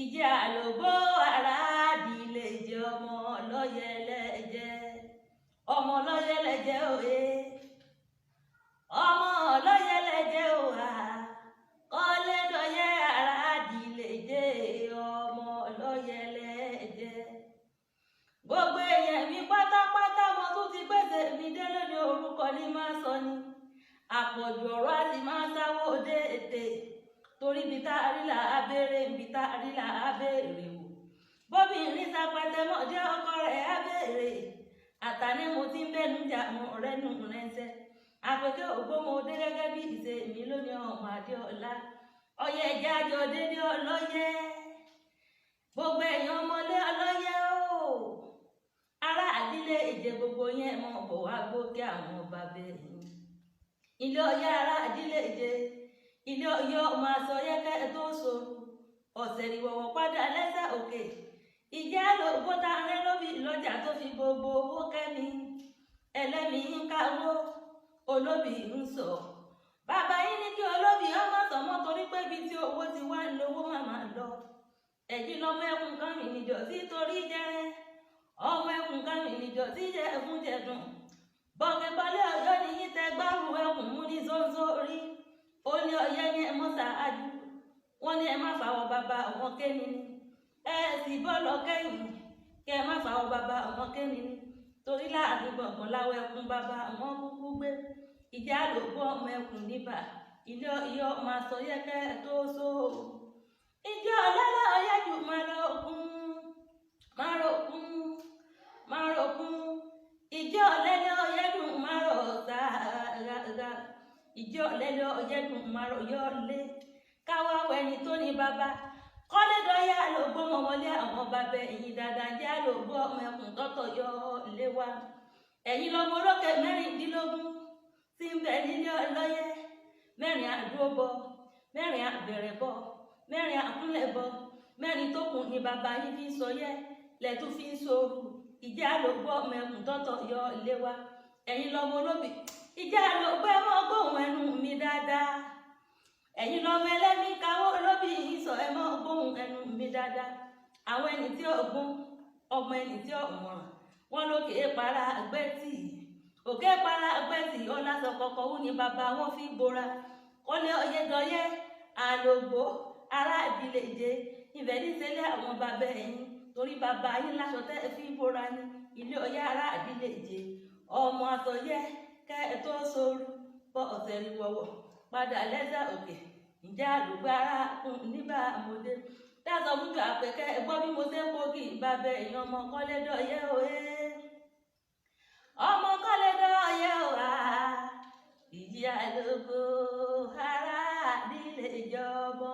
ìjà àlòbó ara àdìlẹ̀ jẹ́ ọmọ lọ́yẹ̀lẹ́jẹ́ ọmọ lọ́yẹ̀lẹ́jẹ́ òye ọmọ lọ́yẹ̀lẹ́jẹ́ òhà kọ́lẹ́dọ̀yẹ́ ara àdìlẹ̀ jẹ́ ọmọ lọ́yẹ̀lẹ́jẹ́. Gbogbo èèyàn mi pátápátá mo tún ti pèsè mi dé lónìí orúkọ ní máa sọ ni àpọ̀jù ọ̀rọ̀ àti máa sáwó déédé torí ibi tá a rí là á béèrè ibi tá a rí là á béèrè wò bóbìnrin sapẹtẹ mọ jẹ́ ọkọ rẹ̀ á béèrè àtàní mo ti ń bẹnu jà mọ rẹnu rẹsẹ àpèké ògbómọdé gẹ́gẹ́ bí ìṣe mi lónìí ọmọ Adéọlá ọyẹ ẹjẹ àjọ dédé ọlọyẹ gbogbo èèyàn ọmọlé ọlọyẹ o ará àdílé ìjẹ gbogbo yẹn mọ bọ wá gbókè àwọn ọba bẹ́ẹ̀ ilé ọyẹ ará àdílé ìjẹ ilé ọyẹ ọmọ aṣọ yẹkẹ tó sòrò ọ̀sẹ̀ ìwọ̀wọ̀ padà lẹ́sẹ̀ òkè ìjẹ́ àlòbóta rẹ lóbi lọ́jà tó fi gbogbo owó kẹ́mi ẹlẹ́mìí ń káwó olóbì ń sọ bàbá yín ní kí olóbì ọmọ sọmọ torí pé ibi tí owó ti wá lówó màmá lọ ẹ̀jí lọ́mọ ẹkùn kan mi níjọ sí torí jẹrẹ ọmọ ẹkùn kan mi níjọ sí jẹ ẹkùn jẹdùn bọ̀gẹ̀bọ̀lẹ̀ ọ̀yọ́ ni yín tẹ gbárù ẹkùn mú ní zóńzórí ó ní ọyẹ́ ní ẹmọ́ ṣáájú wọ́n ní ẹ má fàwọ̀ bàbá ọmọ kéni ni ẹ sì bọ́lọ̀ kẹ́yìn kẹ́ ẹ má fàwọ̀ bàbá ọmọ kéni ni torí láàrin gbọ̀ngàn láwọ̀ ẹkùn bàbá ọmọ kúkú gbé ìjà àlòbó ọmọ ẹkùn níbà ilé ọyọ́ máa sọ yẹ́kẹ́ tó só ìjọ ọlọ́lá ọyẹ́jù máa rọ̀kún ìjọ ọlẹ́lẹ́ ọyẹ́dùn máa rọ̀ gàgà ìjọ ọlẹ́lẹ́ ọyẹ́dùn máa rọ̀ yọ́ lé káwá wẹni tó ní bàbá kọ́lédọ́yà àlòbó mọ̀mọ́lé àwọn bàbá ẹ̀yìn dáadáa jẹ́ àlòbó ọmọ ẹkùn tọ́tọ̀ yọ lé wa ẹ̀yìn lọ́mọ olókè mẹ́rìndínlógún tí ń bẹ nílé ọlọ́yẹ mẹ́rin àdúróbọ mẹ́rin àbẹ̀rẹ̀bọ mẹ́rin àkúnlẹ̀bọ mẹ́rin tó kù ní bàbá yín fi ń sọyẹ lẹ́tún fi ń sọrù ìjẹ́ àlòbó ọmọ ẹkùn tọ́tọ̀ yọ lé wa ẹ̀yìn lọ́mọ olóbì ìjẹ́ àlòbó ẹ mọ́ gbóhùn ẹnu mi dáadáa ẹ̀yin lọ́mọ ẹlẹ́mí káwọ́ olóbì yìí sọ ẹ mọ́ gbóhùn ẹnu mi dáadáa àwọn ẹni tí ọgbọ́n ọmọ ẹni tí ọ̀mọ̀ràn wọn lókè para àgbẹ̀tì òkè para àgbẹ̀tì ọ̀làsọ kọ̀ọ̀kan wù ní bàbá wọn fi gbóra kọ́lé ọ̀yẹ́dọ̀yẹ àlòbó ará ìbílẹ̀ èdè ibẹ̀ níṣẹ́lẹ̀ àwọn bàbá ẹ̀yìn torí bàbá yín láṣọ tẹ́ fi gbóra ní ilé ọ̀yẹ́ ará ìbílẹ̀ èdè ọmọ àtọ̀yẹ kẹ́ ẹ tó sóoru bọ́ ọ̀sẹ̀ rí wọ̀wọ̀ padà lẹ́sẹ̀ òkè ìjà àlùgbò ara níbà àmọ́dé dáàtọ̀ fúnjọ àpẹkẹ ẹgbọ́n bí mo ṣe ń kókì bàbá èèyàn ọmọ kọ́lédọ́yẹ òye ọmọ kọ́lédọ́yẹ òhà ìjì àlùgbò ara nílé ìjọba